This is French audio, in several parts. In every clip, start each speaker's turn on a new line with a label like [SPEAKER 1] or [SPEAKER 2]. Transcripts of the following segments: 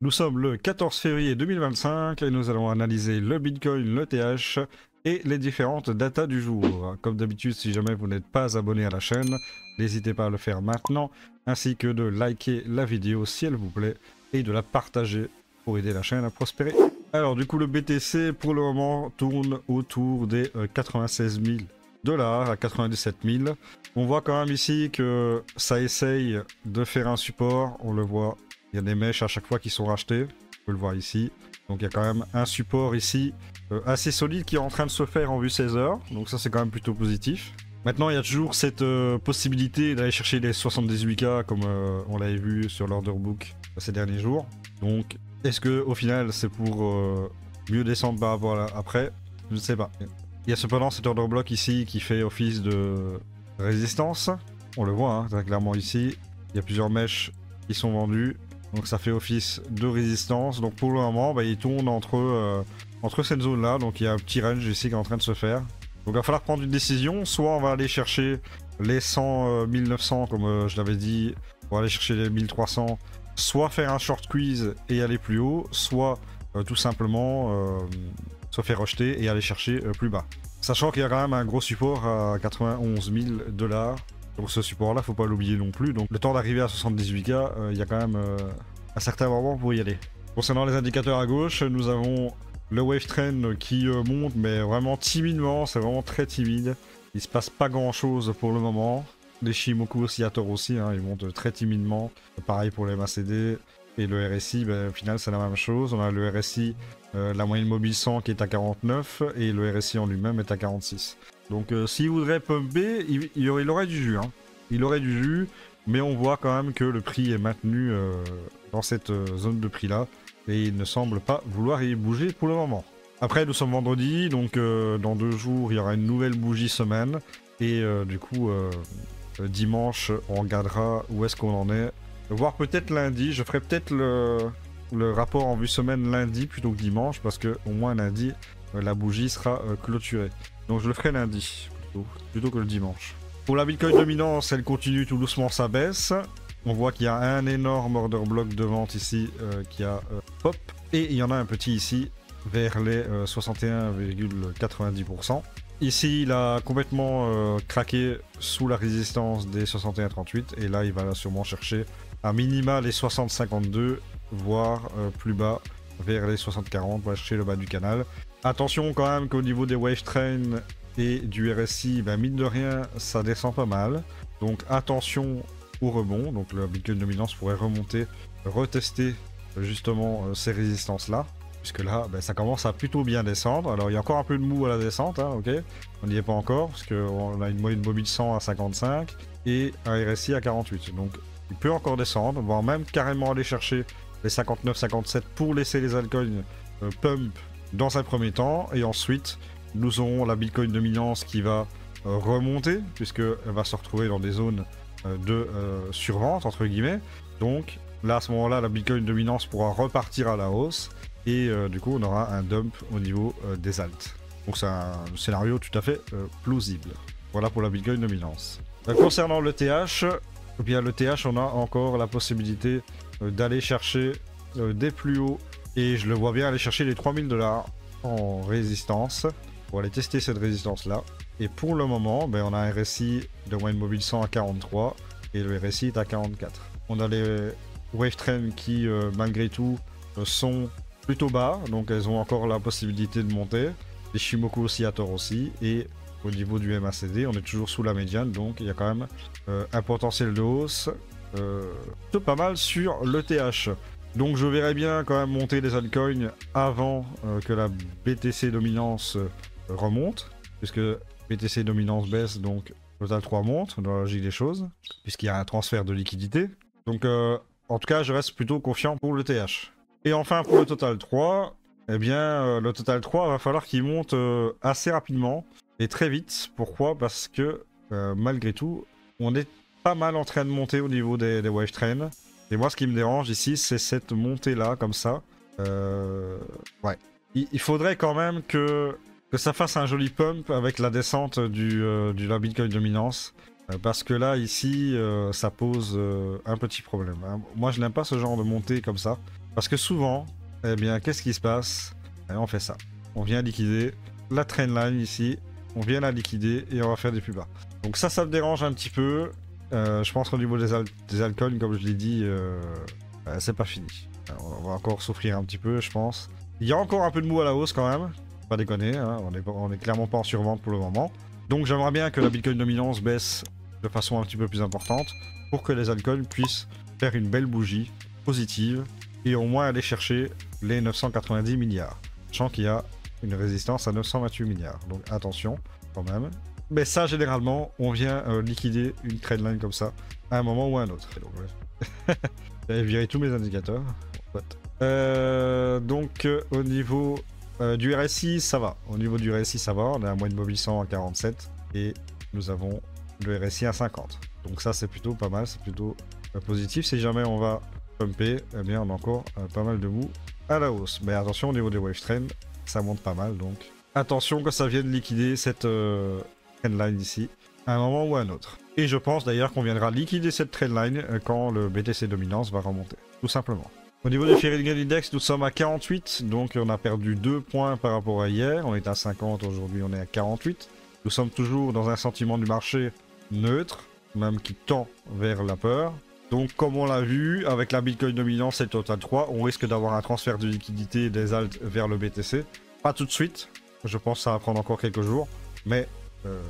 [SPEAKER 1] Nous sommes le 14 février 2025 et nous allons analyser le Bitcoin, le TH et les différentes datas du jour. Comme d'habitude, si jamais vous n'êtes pas abonné à la chaîne, n'hésitez pas à le faire maintenant, ainsi que de liker la vidéo si elle vous plaît et de la partager pour aider la chaîne à prospérer. Alors du coup, le BTC pour le moment tourne autour des 96 000 $ à 97 000. On voit quand même ici que ça essaye de faire un support, on le voit. Il y a des mèches à chaque fois qui sont rachetées, vous pouvez le voir ici. Donc il y a quand même un support ici assez solide qui est en train de se faire en vue 16 heures. Donc ça c'est quand même plutôt positif. Maintenant il y a toujours cette possibilité d'aller chercher les 78K comme on l'avait vu sur l'order book ces derniers jours. Donc est-ce que au final c'est pour mieux descendre par rapport à après? Je ne sais pas. Il y a cependant cet order block ici qui fait office de résistance. On le voit hein, très clairement ici. Il y a plusieurs mèches qui sont vendues. Donc ça fait office de résistance. Donc pour le moment, il tourne entre cette zone là. Donc il y a un petit range ici qui est en train de se faire. Donc il va falloir prendre une décision. Soit on va aller chercher les 100 1900 comme je l'avais dit. On va aller chercher les 1300. Soit faire un short squeeze et aller plus haut. Soit tout simplement se faire rejeter et aller chercher plus bas. Sachant qu'il y a quand même un gros support à 91 000 $. Donc ce support là faut pas l'oublier non plus, donc le temps d'arriver à 78K, il y a quand même un certain moment pour y aller. Concernant les indicateurs à gauche, nous avons le wave trend qui monte mais vraiment timidement, c'est vraiment très timide. Il se passe pas grand chose pour le moment. Les Shimoku Oscillator aussi, hein, ils montent très timidement. Pareil pour les MACD et le RSI, au final c'est la même chose. On a le RSI, la moyenne mobile 100 qui est à 49 et le RSI en lui-même est à 46. Donc s'il voudrait pumper, il aurait du jus. Hein. Il aurait du jus, mais on voit quand même que le prix est maintenu dans cette zone de prix là. Et il ne semble pas vouloir y bouger pour le moment. Après nous sommes vendredi, donc dans 2 jours il y aura une nouvelle bougie semaine. Et du coup dimanche on regardera où est-ce qu'on en est. Voire peut-être lundi, je ferai peut-être le rapport en vue semaine lundi plutôt que dimanche. Parce que au moins lundi la bougie sera clôturée. Donc je le ferai lundi, plutôt que le dimanche. Pour la Bitcoin dominance, elle continue tout doucement sa baisse. On voit qu'il y a un énorme order block de vente ici qui a pop. Et il y en a un petit ici, vers les 61,90%. Ici, il a complètement craqué sous la résistance des 61,38. Et là, il va sûrement chercher à minima les 60,52, voire plus bas, vers les 60,40 pour chercher le bas du canal. Attention quand même qu'au niveau des wave train et du RSI, mine de rien, ça descend pas mal. Donc attention au rebond. Donc le Bitcoin dominance pourrait remonter, retester justement ces résistances-là. Puisque là, ça commence à plutôt bien descendre. Alors il y a encore un peu de mou à la descente, hein, ok. On n'y est pas encore, parce qu'on a une moyenne mobile 100 à 55 et un RSI à 48. Donc il peut encore descendre, voire même carrément aller chercher les 59-57 pour laisser les altcoins pump dans un premier temps, et ensuite nous aurons la Bitcoin dominance qui va remonter puisqu'elle va se retrouver dans des zones de survente entre guillemets. Donc là à ce moment là la Bitcoin dominance pourra repartir à la hausse et du coup on aura un dump au niveau des alts. Donc c'est un scénario tout à fait plausible. Voilà pour la Bitcoin dominance. Concernant le TH, eh bien le TH on a encore la possibilité d'aller chercher des plus hauts. Et je le vois bien aller chercher les 3000 $ en résistance pour aller tester cette résistance là. Et pour le moment, on a un RSI de moyenne mobile 100 à 43 et le RSI est à 44. On a les wave trends qui malgré tout sont plutôt bas, donc elles ont encore la possibilité de monter. Les Shimoku Oscillator aussi, et au niveau du MACD, on est toujours sous la médiane, donc il y a quand même un potentiel de hausse plutôt pas mal sur le TH. Donc je verrais bien quand même monter les altcoins avant que la BTC dominance remonte, puisque BTC dominance baisse, donc Total 3 monte dans la logique des choses, puisqu'il y a un transfert de liquidité. Donc en tout cas je reste plutôt confiant pour le TH. Et enfin pour le Total 3, eh bien le Total 3 va falloir qu'il monte assez rapidement et très vite. Pourquoi? Parce que malgré tout on est pas mal en train de monter au niveau des wave trains. Et moi, ce qui me dérange ici, c'est cette montée-là, comme ça. Ouais. Il faudrait quand même que ça fasse un joli pump avec la descente de la Bitcoin dominance. Parce que là, ici, ça pose un petit problème. Hein. Moi, je n'aime pas ce genre de montée comme ça. Parce que souvent, eh bien, qu'est-ce qui se passe? Et on fait ça. On vient liquider la trendline ici. On vient la liquider et on va faire des plus bas. Donc ça me dérange un petit peu. Je pense qu'au niveau des altcoins, comme je l'ai dit, c'est pas fini. Alors, on va encore souffrir un petit peu, je pense. Il y a encore un peu de mou à la hausse quand même. Pas déconner, hein. On est clairement pas en survente pour le moment. Donc j'aimerais bien que la Bitcoin dominance baisse de façon un petit peu plus importante pour que les altcoins puissent faire une belle bougie positive et au moins aller chercher les 990 milliards. Sachant qu'il y a une résistance à 928 milliards. Donc attention quand même. Mais ça, généralement, on vient liquider une trendline comme ça à un moment ou à un autre. Donc, ouais. J'avais viré tous mes indicateurs. Donc, au niveau du RSI, ça va. Au niveau du RSI, ça va. On a un moyenne mobile 100 à 47 et nous avons le RSI à 50. Donc ça, c'est plutôt pas mal. C'est plutôt positif. Si jamais on va pumper, eh bien, on a encore pas mal de mou à la hausse. Mais attention, au niveau des wave trends, ça monte pas mal. Donc, attention que ça vienne liquider cette trendline ici, à un moment ou à un autre. Et je pense d'ailleurs qu'on viendra liquider cette trendline quand le BTC dominance va remonter, tout simplement. Au niveau du Fahrenheit Index, nous sommes à 48, donc on a perdu 2 points par rapport à hier. On est à 50, aujourd'hui on est à 48. Nous sommes toujours dans un sentiment du marché neutre, même qui tend vers la peur. Donc comme on l'a vu, avec la Bitcoin dominance et le Total 3, on risque d'avoir un transfert de liquidité des alts vers le BTC. Pas tout de suite, je pense que ça va prendre encore quelques jours, mais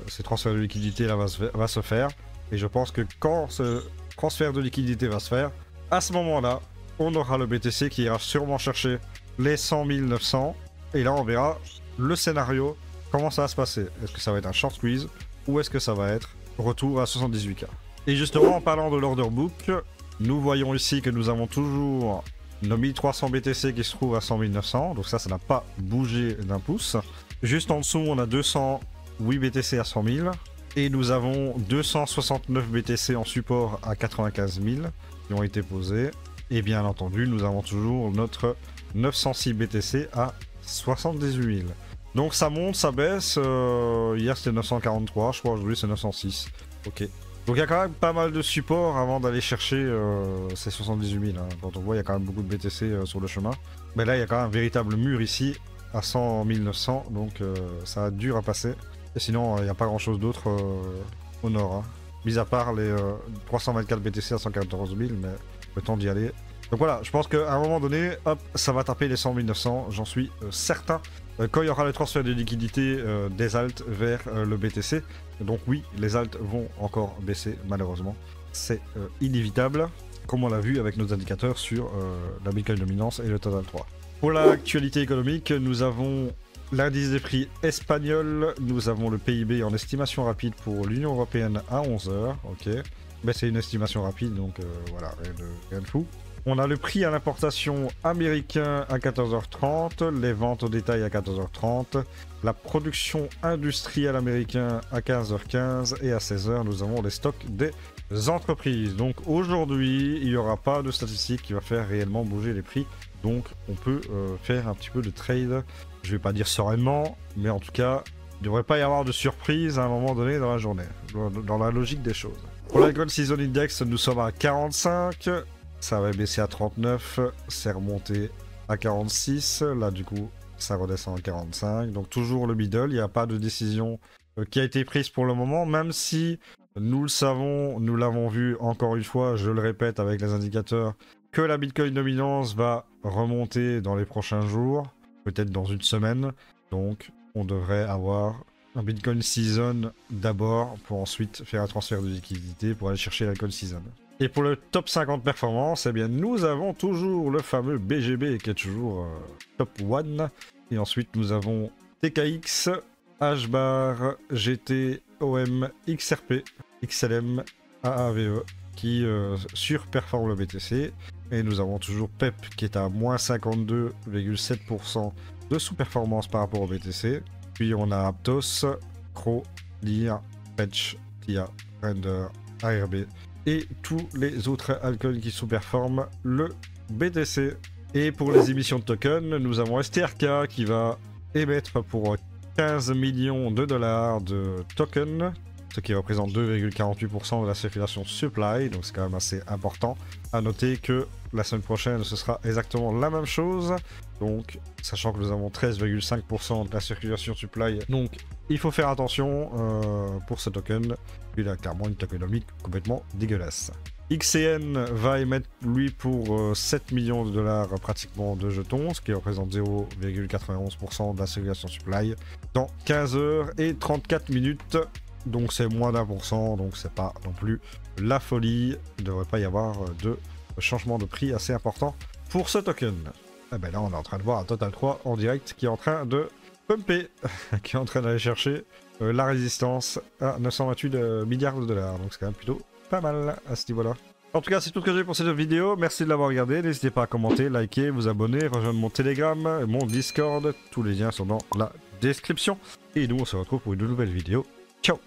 [SPEAKER 1] ces transferts de liquidité là va se faire. Et je pense que quand ce transfert de liquidité va se faire, à ce moment-là, on aura le BTC qui ira sûrement chercher les 100 900. Et là, on verra le scénario, comment ça va se passer. Est-ce que ça va être un short squeeze ou est-ce que ça va être retour à 78K? Et justement, en parlant de l'order book, nous voyons ici que nous avons toujours nos 1300 BTC qui se trouvent à 100 900. Donc ça n'a pas bougé d'un pouce. Juste en dessous, on a 208 BTC à 100 000. Et nous avons 269 BTC en support à 95 000 qui ont été posés. Et bien entendu, nous avons toujours notre 906 BTC à 78 000. Donc ça monte, ça baisse. Hier c'était 943, je crois aujourd'hui c'est 906. Ok. Donc il y a quand même pas mal de support avant d'aller chercher ces 78 000. Hein. Quand on voit, il y a quand même beaucoup de BTC sur le chemin. Mais là, il y a quand même un véritable mur ici à 100 900. Donc ça va être dur à passer. Et sinon, il n'y a pas grand chose d'autre au nord. Hein. Mis à part les 324 BTC à 114 000, mais le temps d'y aller. Donc voilà, je pense qu'à un moment donné, hop, ça va taper les 100 900, j'en suis certain. Quand il y aura le transfert de liquidité des alts vers le BTC. Donc oui, les alts vont encore baisser, malheureusement. C'est inévitable, comme on l'a vu avec nos indicateurs sur la Bitcoin dominance et le Total 3. Pour l'actualité économique, nous avons l'indice des prix espagnol, nous avons le PIB en estimation rapide pour l'Union Européenne à 11h, ok. Mais c'est une estimation rapide, donc voilà, rien de fou. On a le prix à l'importation américain à 14h30, les ventes au détail à 14h30, la production industrielle américaine à 15h15 et à 16h, nous avons les stocks des entreprises. Donc aujourd'hui, il n'y aura pas de statistique qui va faire réellement bouger les prix. Donc on peut faire un petit peu de trade, je vais pas dire sereinement, mais en tout cas, il ne devrait pas y avoir de surprise à un moment donné dans la journée, dans la logique des choses. Pour la Gold Season Index, nous sommes à 45, ça va baisser à 39, c'est remonté à 46, là du coup ça redescend à 45, donc toujours le middle, il n'y a pas de décision qui a été prise pour le moment, même si nous le savons, nous l'avons vu encore une fois, je le répète avec les indicateurs, que la Bitcoin dominance va remonter dans les prochains jours, peut-être dans une semaine. Donc on devrait avoir un Bitcoin Season d'abord pour ensuite faire un transfert de liquidité pour aller chercher la Gold Season. Et pour le top 50 performance, eh bien nous avons toujours le fameux BGB qui est toujours top 1. Et ensuite nous avons TKX, HBAR, GT, OM, XRP, XLM, AAVE qui surperforme le BTC. Et nous avons toujours PEP qui est à moins 52,7% de sous-performance par rapport au BTC. Puis on a Aptos, Crow, Lear, Fetch, TIA, Render, ARB et tous les autres altcoins qui sous-performent le BTC. Et pour les émissions de tokens, nous avons STRK qui va émettre pour 15 millions de dollars de tokens. ce qui représente 2,48% de la circulation supply, donc c'est quand même assez important. À noter que la semaine prochaine, ce sera exactement la même chose, donc sachant que nous avons 13,5% de la circulation supply, donc il faut faire attention pour ce token. Il a clairement une tokenomique complètement dégueulasse. XCN va émettre lui pour 7 millions de dollars pratiquement de jetons, ce qui représente 0,91% de la circulation supply dans 15 heures et 34 minutes. Donc c'est moins d'1%, donc c'est pas non plus la folie. Il ne devrait pas y avoir de changement de prix assez important pour ce token. Et ben là on est en train de voir un Total 3 en direct qui est en train de pumper, qui est en train d'aller chercher la résistance à 928 milliards de dollars. Donc c'est quand même plutôt pas mal à ce niveau-là. En tout cas, c'est tout ce que j'ai pour cette vidéo. Merci de l'avoir regardé. N'hésitez pas à commenter, liker, vous abonner, rejoindre mon Telegram, mon Discord. Tous les liens sont dans la description. Et nous, on se retrouve pour une nouvelle vidéo. Ciao!